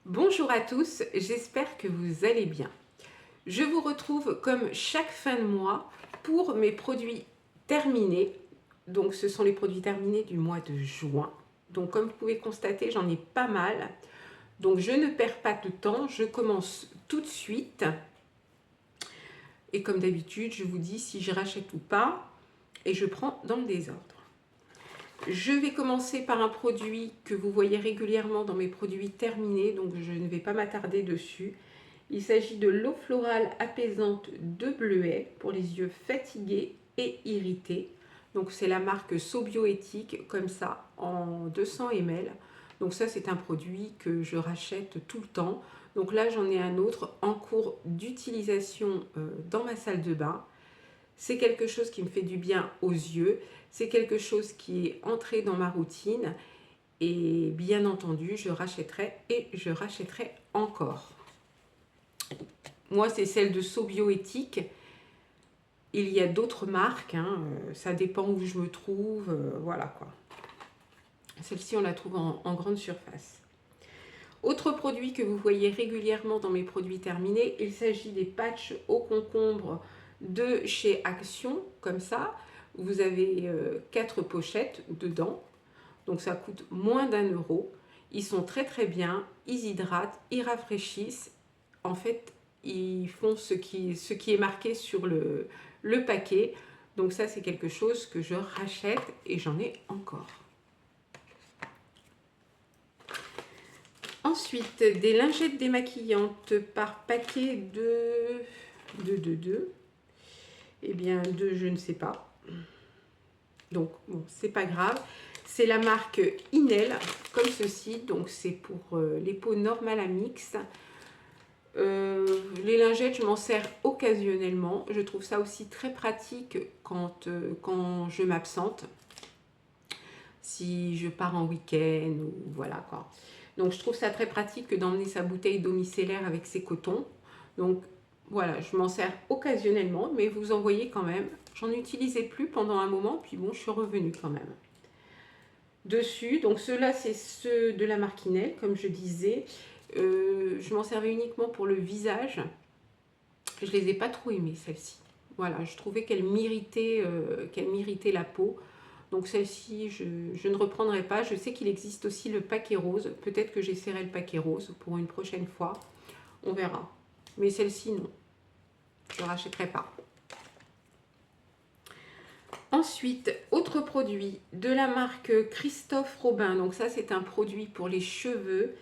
Bonjour à tous, j'espère que vous allez bien. Je vous retrouve comme chaque fin de mois pour mes produits terminés. Donc ce sont les produits terminés du mois de juin. Donc comme vous pouvez constater, j'en ai pas mal. Donc je ne perds pas de temps, je commence tout de suite. Et comme d'habitude, je vous dis si je rachète ou pas. Et je prends dans le désordre. Je vais commencer par un produit que vous voyez régulièrement dans mes produits terminés, donc je ne vais pas m'attarder dessus. Il s'agit de l'eau florale apaisante de Bleuet pour les yeux fatigués et irrités. Donc c'est la marque Sobioéthique, comme ça, en 200 ml. Donc ça, c'est un produit que je rachète tout le temps. Donc là, j'en ai un autre en cours d'utilisation dans ma salle de bain. C'est quelque chose qui me fait du bien aux yeux. C'est quelque chose qui est entré dans ma routine. Et bien entendu, je rachèterai et je rachèterai encore. Moi, c'est celle de Sobioéthique. Il y a d'autres marques, hein, ça dépend où je me trouve, voilà quoi. Celle-ci, on la trouve en grande surface. Autre produit que vous voyez régulièrement dans mes produits terminés, il s'agit des patchs au concombre de chez Action, comme ça. Vous avez 4 pochettes dedans, donc ça coûte moins d'1 €. Ils sont très très bien, ils hydratent, ils rafraîchissent. En fait, ils font ce qui est marqué sur le paquet. Donc ça, c'est quelque chose que je rachète et j'en ai encore. Ensuite, des lingettes démaquillantes par paquet de... Eh bien, de je ne sais pas. Donc, bon, c'est pas grave. C'est la marque Inel, comme ceci. Donc, c'est pour les peaux normales à mix. Les lingettes, je m'en sers occasionnellement. Je trouve ça aussi très pratique quand je m'absente. Si je pars en week-end ou voilà quoi. Donc je trouve ça très pratique d'emmener sa bouteille d'eau micellaire avec ses cotons. Donc voilà, je m'en sers occasionnellement, mais vous en voyez quand même. J'en utilisais plus pendant un moment, puis bon, je suis revenue quand même. Dessus, donc ceux-là, c'est ceux de la marque Inel, comme je disais. Je m'en servais uniquement pour le visage. Je les ai pas trop aimées, celles-ci. Voilà, je trouvais qu'elles m'irritaient la peau. Donc celle-ci, je ne reprendrai pas. Je sais qu'il existe aussi le paquet rose. Peut-être que j'essaierai le paquet rose pour une prochaine fois. On verra. Mais celle-ci, non. Je ne rachèterai pas. Ensuite, autre produit de la marque Christophe Robin. Donc ça, c'est un produit pour les cheveux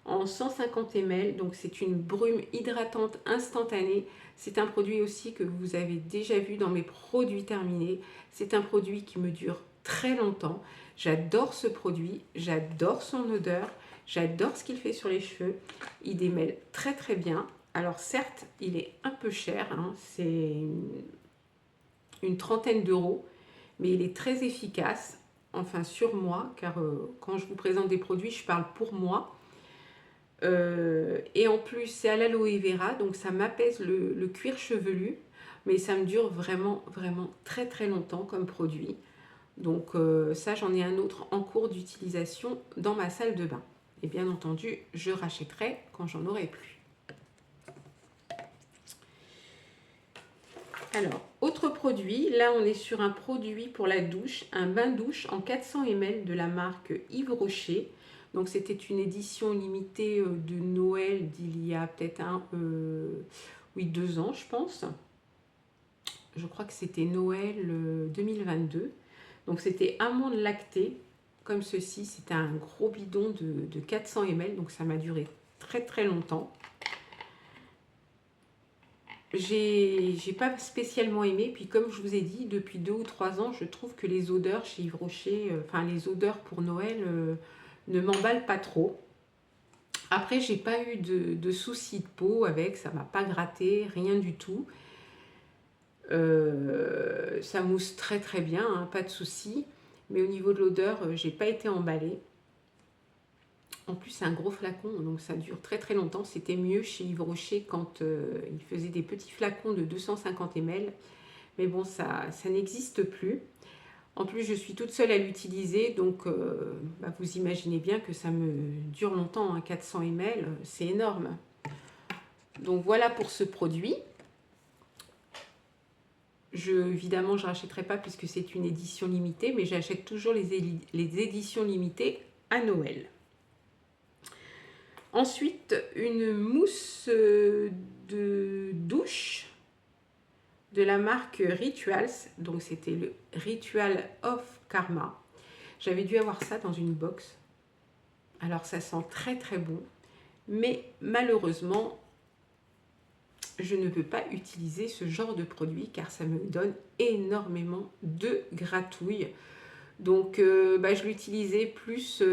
en 150 ml. Donc c'est une brume hydratante instantanée. C'est un produit aussi que vous avez déjà vu dans mes produits terminés. C'est un produit qui me dure très longtemps. J'adore ce produit, j'adore son odeur, j'adore ce qu'il fait sur les cheveux. Il démêle très très bien. Alors certes, il est un peu cher, hein, c'est une trentaine d'euros, mais il est très efficace, enfin sur moi, car quand je vous présente des produits, je parle pour moi. Et en plus, c'est à l'aloe vera, donc ça m'apaise le cuir chevelu, mais ça me dure vraiment, vraiment très très longtemps comme produit. Donc ça, j'en ai un autre en cours d'utilisation dans ma salle de bain. Et bien entendu, je rachèterai quand j'en aurai plus. Alors, autre produit, là on est sur un produit pour la douche, un bain-douche en 400 ml de la marque Yves Rocher. Donc c'était une édition limitée de Noël d'il y a peut-être 2 ans je pense. Je crois que c'était Noël 2022. Donc c'était amande lactée, comme ceci. C'était un gros bidon de 400 ml, donc ça m'a duré très très longtemps. J'ai pas spécialement aimé, puis comme je vous ai dit, depuis 2 ou 3 ans, je trouve que les odeurs chez Yves Rocher, enfin les odeurs pour Noël, ne m'emballent pas trop. Après, j'ai pas eu de soucis de peau avec, ça m'a pas gratté, rien du tout. Ça mousse très très bien, hein, pas de soucis. Mais au niveau de l'odeur, j'ai pas été emballée. En plus, c'est un gros flacon, donc ça dure très très longtemps. C'était mieux chez Yves Rocher quand il faisait des petits flacons de 250 ml. Mais bon, ça n'existe plus. En plus, je suis toute seule à l'utiliser, donc bah, vous imaginez bien que ça me dure longtemps, hein, 400 ml, c'est énorme. Donc voilà pour ce produit. Évidemment, je ne rachèterai pas puisque c'est une édition limitée, mais j'achète toujours les éditions limitées à Noël. Ensuite, une mousse de douche de la marque Rituals. Donc, c'était le Ritual of Karma. J'avais dû avoir ça dans une box. Alors, ça sent très très bon. Mais malheureusement, je ne peux pas utiliser ce genre de produit car ça me donne énormément de gratouilles. Donc bah, je l'utilisais plus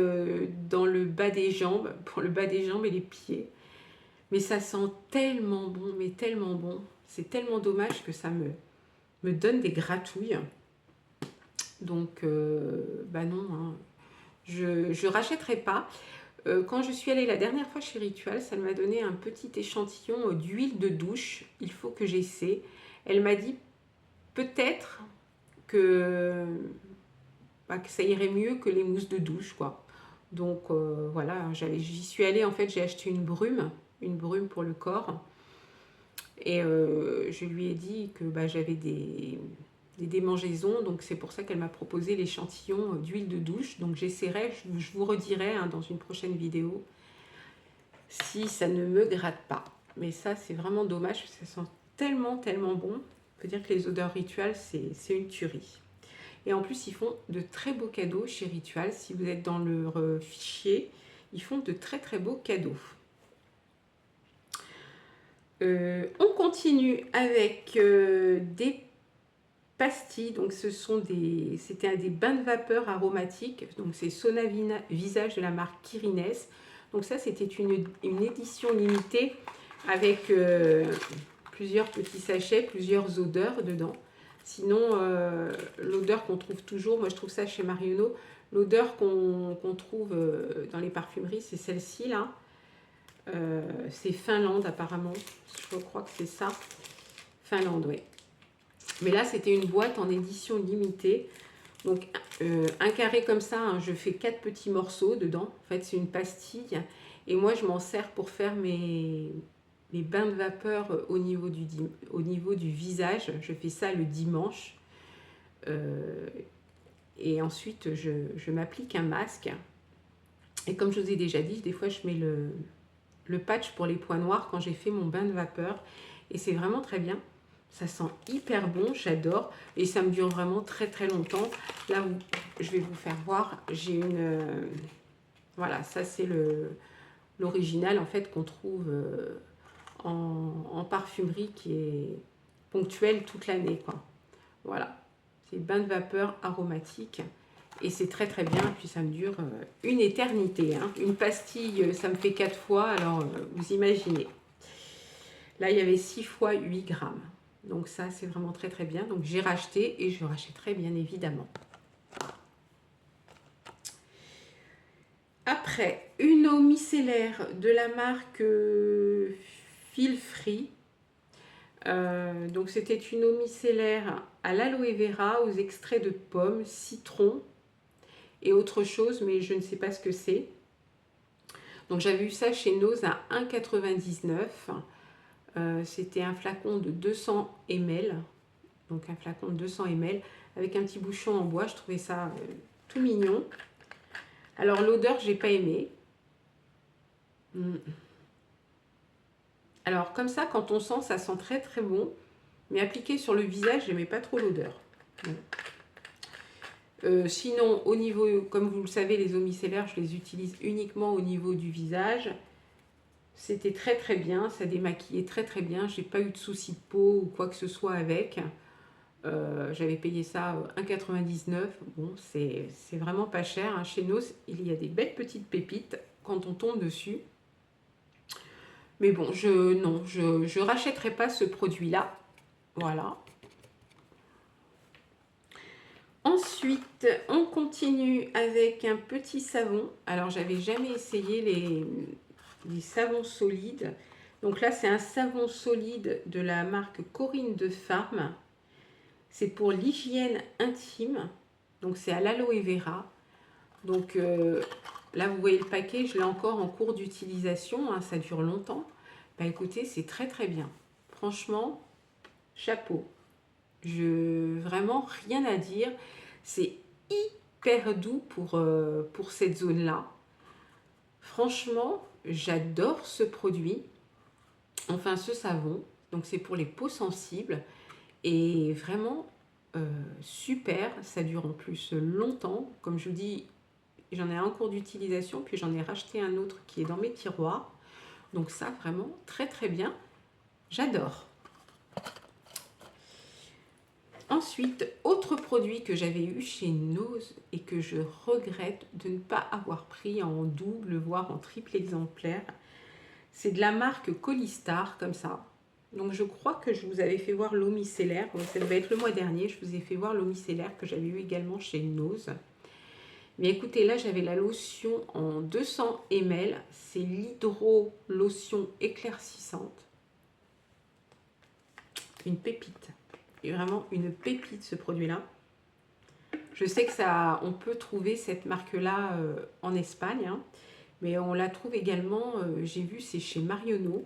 dans le bas des jambes, pour le bas des jambes et les pieds. Mais ça sent tellement bon, mais tellement bon. C'est tellement dommage que ça me donne des gratouilles. Donc bah non, hein. Je ne rachèterai pas. Quand je suis allée la dernière fois chez Ritual, ça m'a donné un petit échantillon d'huile de douche. Il faut que j'essaie. Elle m'a dit peut-être que, bah, que ça irait mieux que les mousses de douche, quoi. Donc voilà, j'y suis allée, en fait, j'ai acheté une brume pour le corps. Et je lui ai dit que bah, j'avais des démangeaisons, donc c'est pour ça qu'elle m'a proposé l'échantillon d'huile de douche. Donc j'essaierai, je vous redirai hein, dans une prochaine vidéo si ça ne me gratte pas. Mais ça, c'est vraiment dommage, ça sent tellement, tellement bon. On peut dire que les odeurs Ritual, c'est une tuerie. Et en plus, ils font de très beaux cadeaux chez Ritual. Si vous êtes dans leur fichier, ils font de très, très beaux cadeaux. On continue avec des pastilles. Donc, c'était des bains de vapeur aromatiques. Donc, c'est Sauna Visage de la marque Kirines. Donc, ça, c'était une édition limitée avec plusieurs petits sachets, plusieurs odeurs dedans. Sinon, l'odeur qu'on trouve toujours, moi je trouve ça chez Marionneau, l'odeur qu'on trouve dans les parfumeries, c'est celle-ci là. C'est Finlande apparemment, je crois que c'est ça. Finlande, oui. Mais là, c'était une boîte en édition limitée. Donc, un carré comme ça, hein, je fais 4 petits morceaux dedans. En fait, c'est une pastille. Et moi, je m'en sers pour faire mes bains de vapeur au niveau du visage. Je fais ça le dimanche. Et ensuite, je m'applique un masque. Et comme je vous ai déjà dit, des fois, je mets le patch pour les points noirs quand j'ai fait mon bain de vapeur. Et c'est vraiment très bien. Ça sent hyper bon, j'adore. Et ça me dure vraiment très très longtemps. Là, je vais vous faire voir. J'ai une... voilà, ça c'est l'original en fait qu'on trouve en parfumerie qui est ponctuel toute l'année, quoi. Voilà, c'est bain de vapeur aromatique et c'est très très bien. Puis ça me dure une éternité, hein. Une pastille, ça me fait 4 fois, alors vous imaginez. Là, il y avait 6 fois 8 grammes. Donc ça, c'est vraiment très très bien. Donc j'ai racheté et je rachèterai bien évidemment. Après, une eau micellaire de la marque Feel Free. Donc c'était une eau micellaire à l'aloe vera, aux extraits de pommes, citron et autre chose, mais je ne sais pas ce que c'est. Donc j'avais eu ça chez Nose à 1,99 €. C'était un flacon de 200 ml. Donc un flacon de 200 ml avec un petit bouchon en bois. Je trouvais ça tout mignon. Alors l'odeur, j'ai pas aimé. Alors comme ça, quand on sent, ça sent très très bon. Mais appliqué sur le visage, j'aimais pas trop l'odeur. Sinon, au niveau, comme vous le savez, les eaux micellaires, je les utilise uniquement au niveau du visage. C'était très très bien, ça démaquillait très très bien. J'ai pas eu de soucis de peau ou quoi que ce soit avec. J'avais payé ça 1,99 €. Bon, c'est vraiment pas cher, hein. Chez nous, il y a des belles petites pépites quand on tombe dessus. Mais bon, je rachèterai pas ce produit-là. Voilà. Ensuite, on continue avec un petit savon. Alors, j'avais jamais essayé les savons solides. Donc là, c'est un savon solide de la marque Corinne de Farm. C'est pour l'hygiène intime. Donc c'est à l'aloe vera. Donc là, vous voyez le paquet, je l'ai encore en cours d'utilisation, hein, ça dure longtemps. Bah écoutez, c'est très très bien. Franchement, chapeau. Vraiment rien à dire. C'est hyper doux pour cette zone-là. Franchement, j'adore ce produit. Enfin, ce savon. Donc c'est pour les peaux sensibles. Et vraiment super. Ça dure en plus longtemps. Comme je vous dis, j'en ai un en cours d'utilisation. Puis j'en ai racheté un autre qui est dans mes tiroirs. Donc ça, vraiment très très bien. J'adore. Ensuite, autre produit que j'avais eu chez Nose et que je regrette de ne pas avoir pris en double, voire en triple exemplaire, c'est de la marque Colistar, comme ça. Donc je crois que je vous avais fait voir l'eau micellaire, ça devait être le mois dernier, je vous ai fait voir l'eau micellaire que j'avais eu également chez Nose. Mais écoutez, là j'avais la lotion en 200 ml, c'est l'hydro lotion éclaircissante. Une pépite. Et vraiment une pépite ce produit-là. Je sais que ça, on peut trouver cette marque-là en Espagne, hein, mais on la trouve également, j'ai vu, c'est chez Marionneau.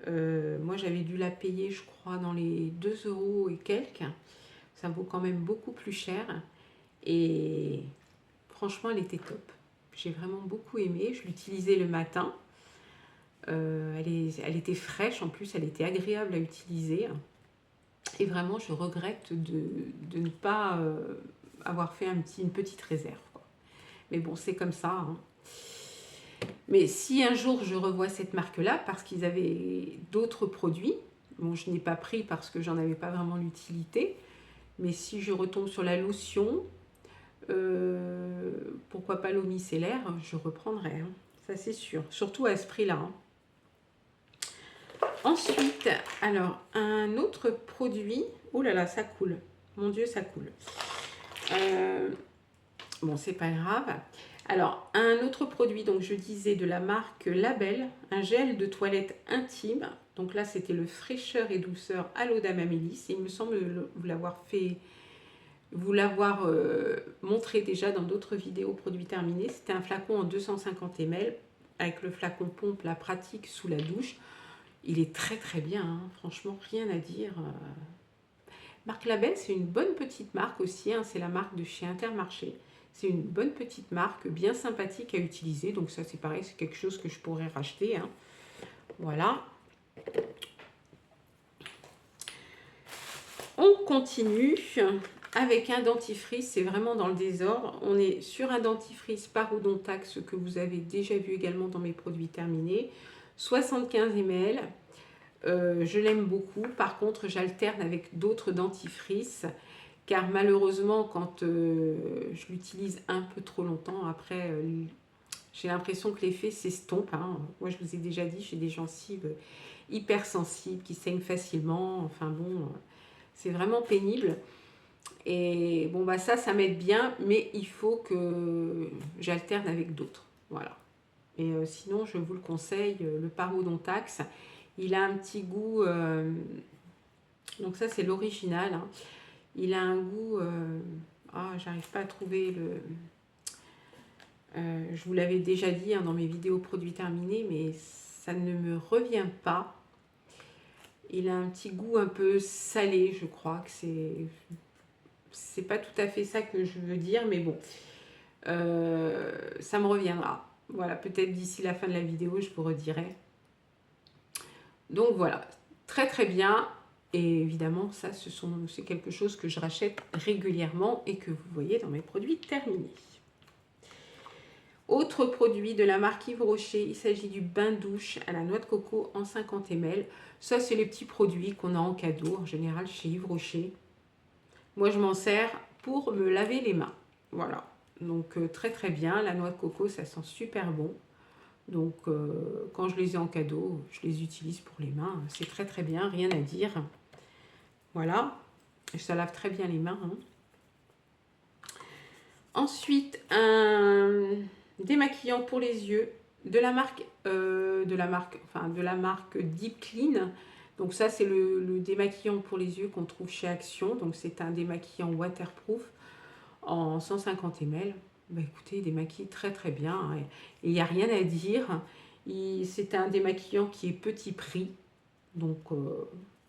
Moi, j'avais dû la payer, je crois, dans les 2 € et quelques. Ça vaut quand même beaucoup plus cher. Et franchement, elle était top. J'ai vraiment beaucoup aimé. Je l'utilisais le matin. Elle était fraîche, en plus, elle était agréable à utiliser. Et vraiment, je regrette de ne pas avoir fait une petite réserve, quoi. Mais bon, c'est comme ça, hein. Mais si un jour je revois cette marque-là, parce qu'ils avaient d'autres produits, bon, je n'ai pas pris parce que j'en avais pas vraiment l'utilité, mais si je retombe sur la lotion, pourquoi pas l'eau micellaire, je reprendrai, hein. Ça c'est sûr, surtout à ce prix-là, hein. Ensuite, alors, un autre produit, oh là là, ça coule, mon Dieu, ça coule. Bon, c'est pas grave. Alors, un autre produit, donc je disais de la marque Label, un gel de toilette intime. Donc là, c'était le fraîcheur et douceur à l'eau d'Amamélis. Il me semble vous l'avoir montré déjà dans d'autres vidéos produits terminés. C'était un flacon en 250 ml avec le flacon pompe, la pratique sous la douche. Il est très très bien, hein. Franchement, rien à dire. Marque Label, c'est une bonne petite marque aussi, hein. C'est la marque de chez Intermarché. C'est une bonne petite marque, bien sympathique à utiliser. Donc ça, c'est pareil, c'est quelque chose que je pourrais racheter, hein. Voilà. On continue avec un dentifrice. C'est vraiment dans le désordre. On est sur un dentifrice Parodontax que vous avez déjà vu également dans mes produits terminés. 75 ml. Je l'aime beaucoup. Par contre, j'alterne avec d'autres dentifrices. Car malheureusement, quand je l'utilise un peu trop longtemps, après, j'ai l'impression que l'effet s'estompe, hein. Moi, je vous ai déjà dit, j'ai des gencives hypersensibles qui saignent facilement. Enfin bon, c'est vraiment pénible. Et bon, bah ça m'aide bien, mais il faut que j'alterne avec d'autres. Voilà. Et sinon, je vous le conseille, le Parodontax. Il a un petit goût... donc ça, c'est l'original, hein. Il a un goût... j'arrive pas à trouver le... je vous l'avais déjà dit, hein, dans mes vidéos produits terminés, mais ça ne me revient pas. Il a un petit goût un peu salé, je crois que c'est pas tout à fait ça que je veux dire, mais bon, ça me reviendra. Voilà, peut-être d'ici la fin de la vidéo, je vous redirai. Donc voilà, très très bien. Et évidemment, ça, c'est quelque chose que je rachète régulièrement et que vous voyez dans mes produits terminés. Autre produit de la marque Yves Rocher, il s'agit du bain-douche à la noix de coco en 50 ml. Ça, c'est les petits produits qu'on a en cadeau, en général, chez Yves Rocher. Moi, je m'en sers pour me laver les mains. Voilà. Donc, très très bien. La noix de coco, ça sent super bon. Donc, quand je les ai en cadeau, je les utilise pour les mains. C'est très très bien, rien à dire. Voilà. Et ça lave très bien les mains, hein. Ensuite, un démaquillant pour les yeux de la marque Deep Clean. Donc ça, c'est le démaquillant pour les yeux qu'on trouve chez Action. Donc c'est un démaquillant waterproof. en 150 ml. Bah, écoutez, il démaquille très très bien, hein, et il n'y a rien à dire. C'est un démaquillant qui est petit prix, donc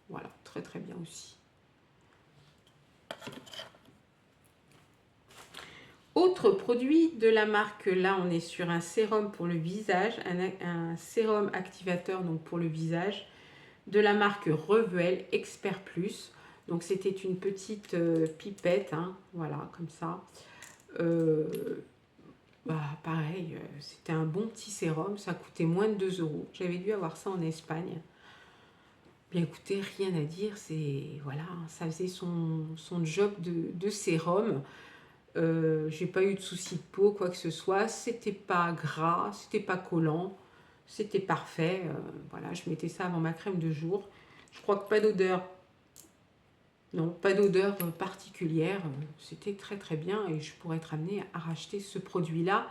voilà, très très bien aussi. Autre produit de la marque, là on est sur un sérum pour le visage, un sérum activateur donc pour le visage, de la marque Revuel Expert Plus. Donc c'était une petite pipette, hein, voilà, comme ça. Bah, pareil, c'était un bon petit sérum, ça coûtait moins de 2 €. J'avais dû avoir ça en Espagne. Bien écoutez, rien à dire, c'est voilà, ça faisait son job de sérum. J'ai pas eu de soucis de peau, quoi que ce soit. C'était pas gras, c'était pas collant, c'était parfait. Voilà, je mettais ça avant ma crème de jour. Je crois que pas d'odeur, non, pas d'odeur particulière. C'était très très bien et je pourrais être amenée à racheter ce produit-là.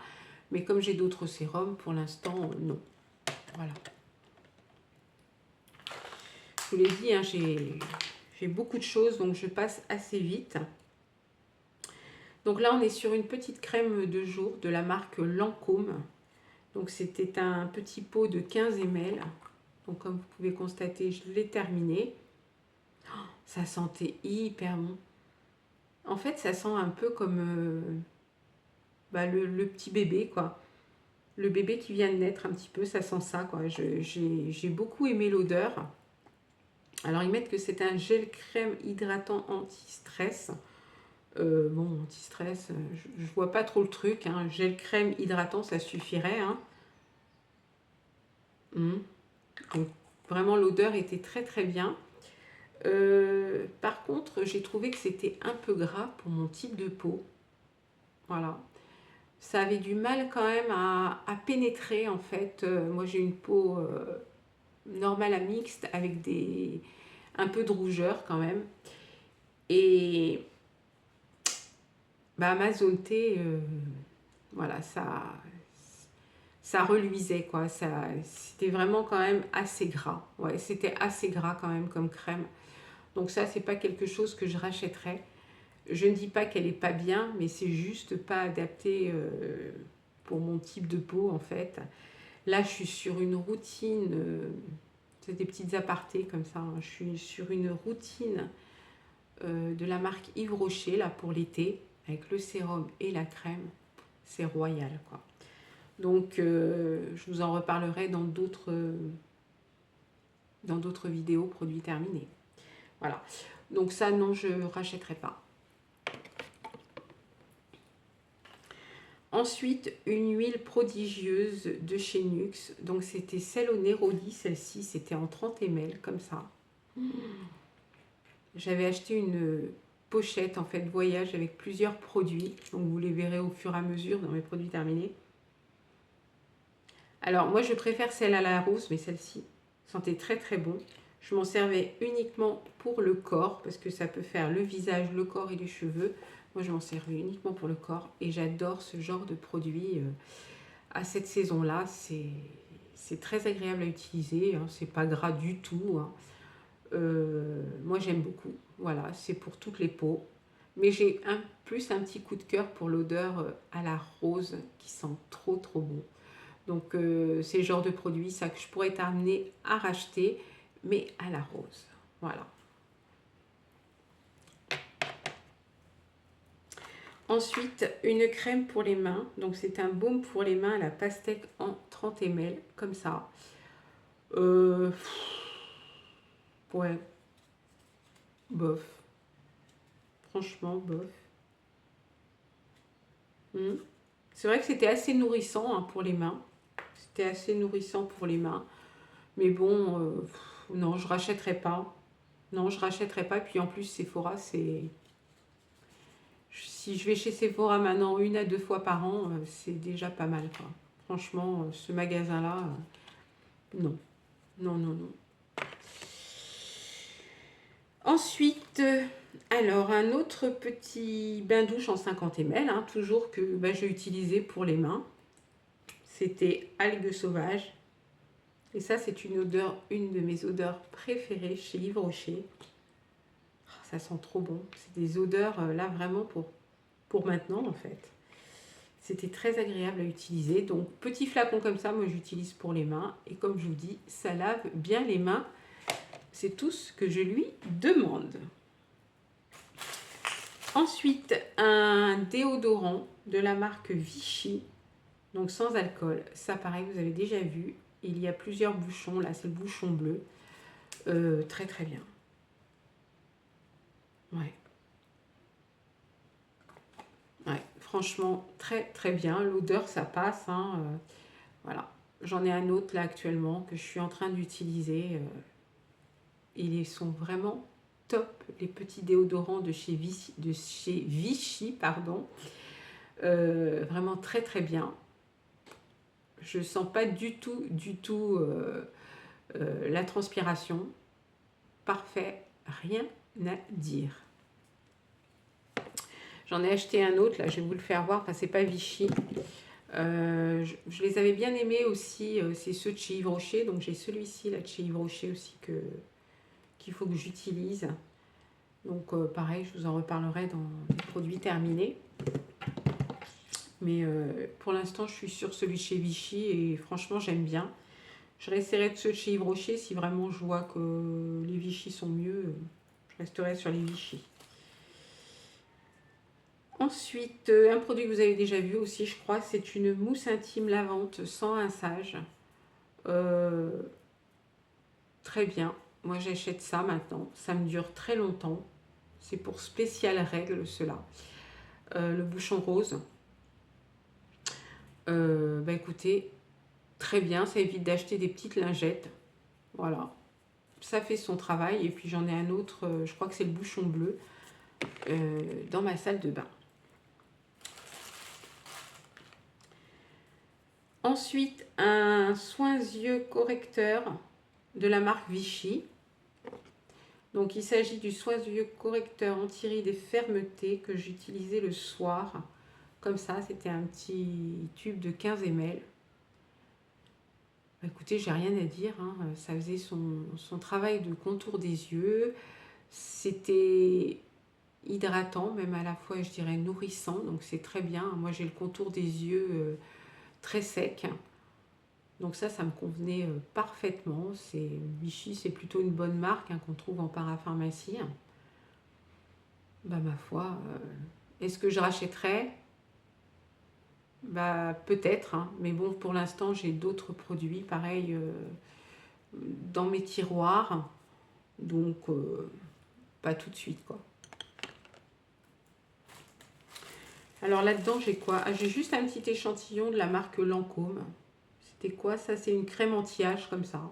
Mais comme j'ai d'autres sérums, pour l'instant, non. Voilà. Je vous l'ai dit, hein, j'ai beaucoup de choses, donc je passe assez vite. Donc là, on est sur une petite crème de jour de la marque Lancôme. Donc c'était un petit pot de 15 ml. Donc comme vous pouvez constater, je l'ai terminé. Oh, ça sentait hyper bon. En fait, ça sent un peu comme le petit bébé, quoi. Le bébé qui vient de naître un petit peu, ça sent ça, quoi. J'ai beaucoup aimé l'odeur. Alors, ils mettent que c'est un gel crème hydratant anti-stress. Bon, anti-stress, je vois pas trop le truc, hein. Gel crème hydratant, ça suffirait, hein. Donc, vraiment, l'odeur était très très bien. Par contre, j'ai trouvé que c'était un peu gras pour mon type de peau. Voilà. Ça avait du mal quand même à pénétrer, en fait. Moi, j'ai une peau normale à mixte avec un peu de rougeur quand même. Et bah, ma zone T, voilà, ça reluisait, quoi. C'était vraiment quand même assez gras. Ouais, c'était assez gras quand même comme crème. Donc ça, c'est pas quelque chose que je rachèterais. Je ne dis pas qu'elle est pas bien, mais c'est juste pas adapté pour mon type de peau, en fait. Là, je suis sur une routine, c'est des petites apartés comme ça, hein. Je suis sur une routine de la marque Yves Rocher, là, pour l'été, avec le sérum et la crème. C'est royal, quoi. Donc, je vous en reparlerai dans d'autres vidéos produits terminés. Voilà. Donc ça, non, je ne rachèterai pas. Ensuite, une huile prodigieuse de chez Nuxe. Donc, c'était celle au Néroli. Celle-ci, c'était en 30 ml, comme ça. J'avais acheté une pochette, en fait, voyage avec plusieurs produits. Donc, vous les verrez au fur et à mesure dans mes produits terminés. Alors, moi, je préfère celle à la rose, mais celle-ci sentait très, très bon. Je m'en servais uniquement pour le corps, parce que ça peut faire le visage, le corps et les cheveux. Moi, je m'en servais uniquement pour le corps et j'adore ce genre de produit à cette saison-là. C'est très agréable à utiliser, hein, c'est pas gras du tout, hein. Moi, j'aime beaucoup. Voilà, c'est pour toutes les peaux. Mais j'ai plus un petit coup de cœur pour l'odeur à la rose qui sent trop, trop bon. Donc, c'est le genre de produit ça que je pourrais être amenée à racheter, mais à la rose. Voilà. Ensuite, une crème pour les mains. Donc, c'est un baume pour les mains à la pastèque en 30 ml, comme ça. Ouais. Bof. Franchement, bof. C'est vrai que c'était assez nourrissant, hein, pour les mains. C'était assez nourrissant pour les mains. Mais bon, non, je rachèterai pas. Non, je rachèterai pas. Puis en plus, Sephora, c'est... Si je vais chez Sephora maintenant 1 à 2 fois par an, c'est déjà pas mal, quoi. Franchement, ce magasin-là, non. Non, non, non. Ensuite, alors un autre petit bain-douche en 50 ml, hein, toujours que j'ai utilisé pour les mains. C'était algues sauvages. Et ça, c'est une de mes odeurs préférées chez Yves Rocher. Oh, ça sent trop bon. C'est des odeurs, là, vraiment pour pour maintenant en fait. C'était très agréable à utiliser. Donc petit flacon comme ça, moi j'utilise pour les mains. Et comme je vous dis, ça lave bien les mains. C'est tout ce que je lui demande. Ensuite, un déodorant de la marque Vichy, donc sans alcool. Ça pareil, vous avez déjà vu. Il y a plusieurs bouchons. Là, c'est le bouchon bleu. Très très bien. Ouais. Ouais, franchement, très très bien. L'odeur, ça passe. Hein, voilà. J'en ai un autre là actuellement que je suis en train d'utiliser. Ils sont vraiment top, les petits déodorants de chez Vichy, pardon. Vraiment très très bien. Je sens pas du tout la transpiration. Parfait, rien à dire. J'en ai acheté un autre, là, je vais vous le faire voir, enfin c'est pas Vichy. Je les avais bien aimés aussi, c'est ceux de chez Yves Rocher, donc j'ai celui-ci là de chez Yves Rocher aussi qu'il faut que j'utilise. Donc pareil, je vous en reparlerai dans les produits terminés. Mais pour l'instant, je suis sur celui de chez Vichy et franchement, j'aime bien. Je resterai de ceux de chez Yves Rocher. Si vraiment je vois que les Vichy sont mieux, je resterai sur les Vichy. Ensuite, un produit que vous avez déjà vu aussi, je crois, c'est une mousse intime lavante sans rinçage. Très bien. Moi, j'achète ça maintenant. Ça me dure très longtemps. C'est pour spécial règle, cela. Le bouchon rose. Bah écoutez, très bien. Ça évite d'acheter des petites lingettes. Voilà. Ça fait son travail. Et puis j'en ai un autre, je crois que c'est le bouchon bleu, dans ma salle de bain. Ensuite, un soin-yeux correcteur de la marque Vichy. Donc, il s'agit du soin-yeux correcteur anti-rides et fermeté que j'utilisais le soir. Comme ça, c'était un petit tube de 15 ml. Écoutez, j'ai rien à dire. Hein. Ça faisait son travail de contour des yeux. C'était hydratant, même à la fois, je dirais, nourrissant. Donc, c'est très bien. Moi, j'ai le contour des yeux très sec. Donc ça me convenait parfaitement. Vichy, c'est plutôt une bonne marque hein, qu'on trouve en parapharmacie. Bah ma foi, est-ce que je rachèterais? Bah peut-être, hein, mais bon, pour l'instant, j'ai d'autres produits pareils dans mes tiroirs. Donc, pas tout de suite, quoi. Alors là-dedans, j'ai quoi? Ah, j'ai juste un petit échantillon de la marque Lancôme. C'était quoi ça? C'est une crème anti-âge comme ça.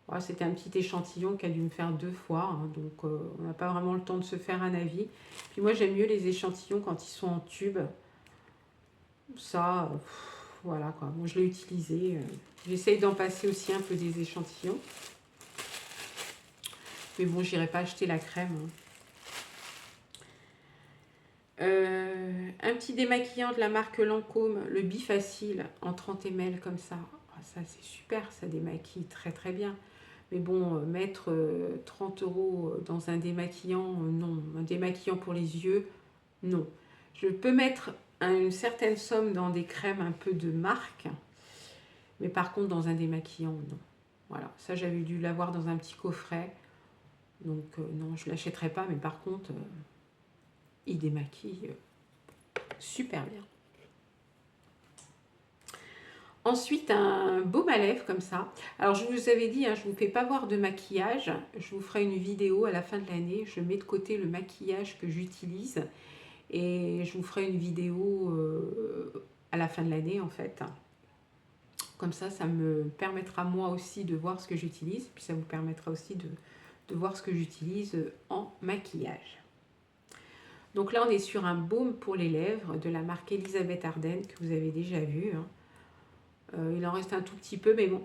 Voilà, c'était un petit échantillon qui a dû me faire 2 fois. Hein, donc, on n'a pas vraiment le temps de se faire un avis. Puis moi, j'aime mieux les échantillons quand ils sont en tube. Ça, voilà quoi. Moi, je l'ai utilisé. J'essaye d'en passer aussi un peu des échantillons. Mais bon, j'irai pas acheter la crème. Hein. Un petit démaquillant de la marque Lancôme, le Bifacile en 30 ml comme ça. Ah, ça, c'est super, ça démaquille très très bien. Mais bon, mettre 30 € dans un démaquillant, non. Un démaquillant pour les yeux, non. Je peux mettre une certaine somme dans des crèmes un peu de marque. Mais par contre, dans un démaquillant, non. Voilà, ça j'avais dû l'avoir dans un petit coffret. Donc non, je ne l'achèterai pas. Mais par contre, il démaquille super bien. Ensuite, un baume à lèvres comme ça. Alors, je vous avais dit, hein, je ne vous fais pas voir de maquillage. Je vous ferai une vidéo à la fin de l'année. Je mets de côté le maquillage que j'utilise. Et je vous ferai une vidéo à la fin de l'année, en fait. Comme ça me permettra moi aussi de voir ce que j'utilise. Puis ça vous permettra aussi de voir ce que j'utilise en maquillage. Donc là, on est sur un baume pour les lèvres de la marque Elisabeth Arden que vous avez déjà vu. Hein. Il en reste un tout petit peu, mais bon,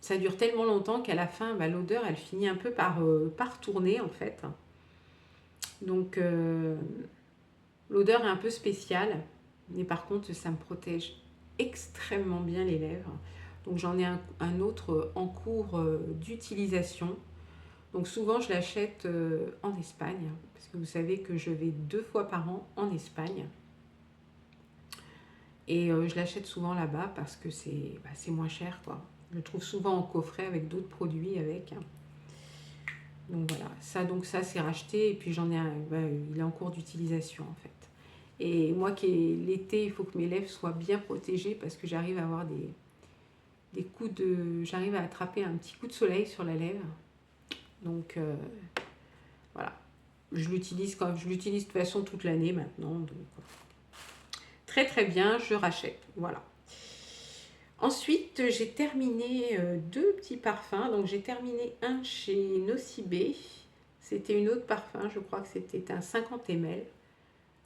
ça dure tellement longtemps qu'à la fin, bah, l'odeur, elle finit un peu par tourner en fait. Donc, l'odeur est un peu spéciale, mais par contre, ça me protège extrêmement bien les lèvres. Donc, j'en ai un autre en cours d'utilisation. Donc souvent je l'achète en Espagne, parce que vous savez que je vais 2 fois par an en Espagne. Et je l'achète souvent là-bas parce que c'est moins cher, quoi. Je le trouve souvent en coffret avec d'autres produits avec. Donc voilà, ça c'est racheté et puis j'en ai un, il est en cours d'utilisation en fait. Et moi qui est l'été, il faut que mes lèvres soient bien protégées parce que j'arrive à avoir des coups de... J'arrive à attraper un petit coup de soleil sur la lèvre. Donc voilà, je l'utilise de toute façon toute l'année maintenant. Donc très très bien, je rachète, voilà. Ensuite, j'ai terminé 2 petits parfums. Donc, j'ai terminé un chez Nocibé. C'était une autre parfum, je crois que c'était un 50 ml,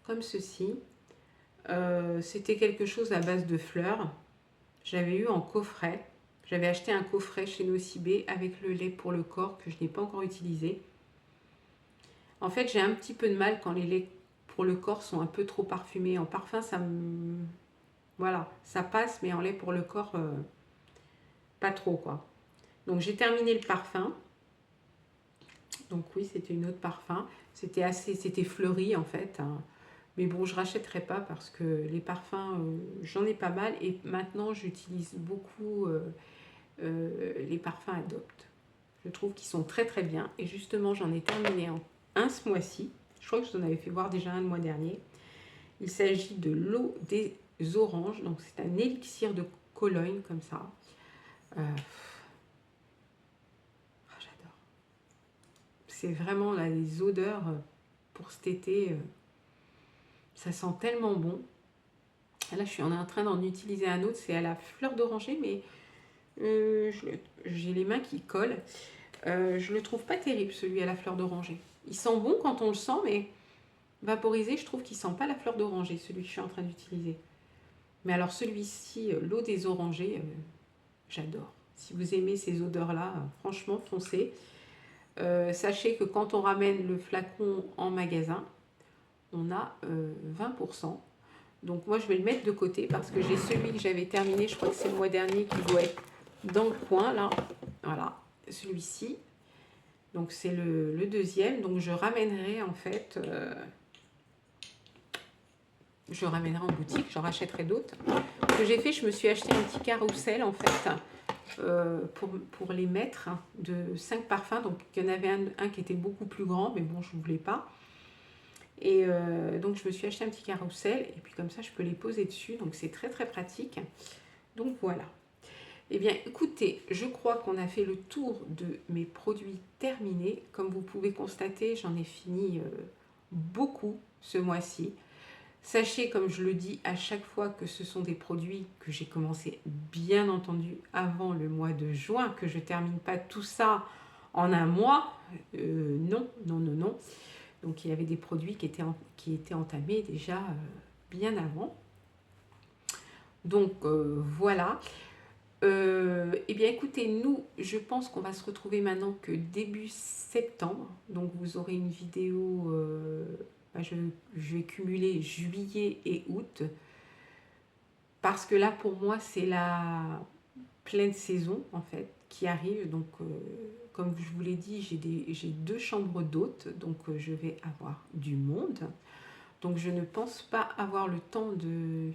comme ceci. C'était quelque chose à base de fleurs. J'avais eu en coffret. J'avais acheté un coffret chez Nocibé avec le lait pour le corps que je n'ai pas encore utilisé. En fait, j'ai un petit peu de mal quand les laits pour le corps sont un peu trop parfumés. En parfum, ça me... Voilà, ça passe, mais en lait pour le corps, pas trop, quoi. Donc j'ai terminé le parfum. Donc oui, c'était une autre parfum. C'était fleuri en fait, hein. Mais bon, je rachèterai pas parce que les parfums, j'en ai pas mal. Et maintenant, j'utilise beaucoup les parfums Adopt. Je trouve qu'ils sont très très bien. Et justement, j'en ai terminé un ce mois-ci. Je crois que je vous en avais fait voir déjà un le mois dernier. Il s'agit de l'eau des oranges. Donc c'est un élixir de Cologne comme ça. J'adore. C'est vraiment là les odeurs pour cet été. Ça sent tellement bon. Là, je suis en train d'en utiliser un autre. C'est à la fleur d'oranger, mais j'ai les mains qui collent. Je le trouve pas terrible, celui à la fleur d'oranger. Il sent bon quand on le sent, mais vaporisé, je trouve qu'il sent pas la fleur d'oranger, celui que je suis en train d'utiliser. Mais alors celui-ci, l'eau des orangers, j'adore. Si vous aimez ces odeurs-là, franchement, foncez. Sachez que quand on ramène le flacon en magasin, on a 20%. Donc moi, je vais le mettre de côté parce que j'ai celui que j'avais terminé, je crois que c'est le mois dernier, qui doit être dans le coin, là. Voilà, celui-ci. Donc c'est le deuxième. Donc je ramènerai en fait... je ramènerai en boutique, j'en rachèterai d'autres. Ce que j'ai fait, je me suis acheté un petit carrousel en fait pour les mettre de 5 parfums. Donc il y en avait un qui était beaucoup plus grand, mais bon, je ne voulais pas. Et donc je me suis acheté un petit carrousel et puis comme ça je peux les poser dessus, donc c'est très très pratique. Donc voilà. Eh bien écoutez, je crois qu'on a fait le tour de mes produits terminés. Comme vous pouvez constater, j'en ai fini beaucoup ce mois-ci. Sachez, comme je le dis à chaque fois, que ce sont des produits que j'ai commencé bien entendu avant le mois de juin, que je ne termine pas tout ça en un mois. Non, non, non, non. Donc il y avait des produits qui étaient entamés déjà bien avant. Donc voilà. Eh bien écoutez, nous, je pense qu'on va se retrouver maintenant que début septembre. Donc vous aurez une vidéo, je vais cumuler juillet et août. Parce que là, pour moi, c'est la pleine saison, en fait, qui arrive. Donc, comme je vous l'ai dit, j'ai 2 chambres d'hôtes. Donc, je vais avoir du monde. Donc, je ne pense pas avoir le temps de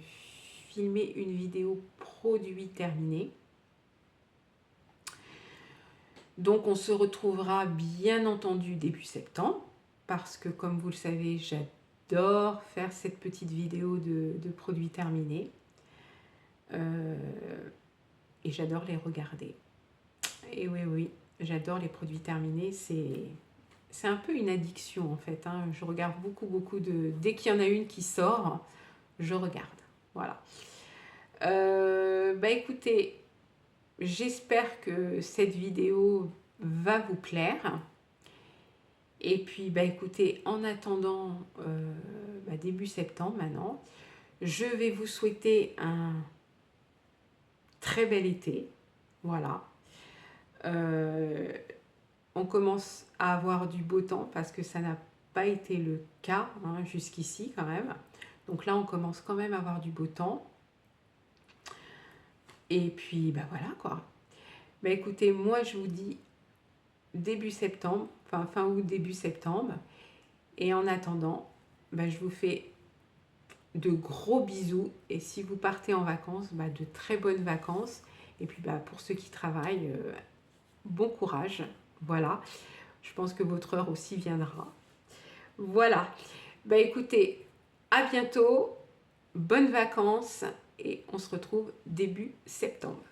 filmer une vidéo produit terminé. Donc, on se retrouvera bien entendu début septembre. Parce que, comme vous le savez, j'adore faire cette petite vidéo de produits terminés. Et j'adore les regarder. Et oui, oui, j'adore les produits terminés. C'est un peu une addiction en fait, hein. Je regarde beaucoup de... Dès qu'il y en a une qui sort, je regarde. Voilà. Écoutez, j'espère que cette vidéo va vous plaire. Et puis, écoutez, en attendant début septembre maintenant, je vais vous souhaiter un très bel été. Voilà. On commence à avoir du beau temps parce que ça n'a pas été le cas jusqu'ici quand même. Donc là, on commence quand même à avoir du beau temps. Et puis, voilà quoi. Écoutez, moi, je vous dis début septembre, enfin fin août, début septembre. Et en attendant, je vous fais de gros bisous. Et si vous partez en vacances, de très bonnes vacances. Et puis pour ceux qui travaillent, bon courage. Voilà, je pense que votre heure aussi viendra. Voilà, écoutez, à bientôt, bonnes vacances et on se retrouve début septembre.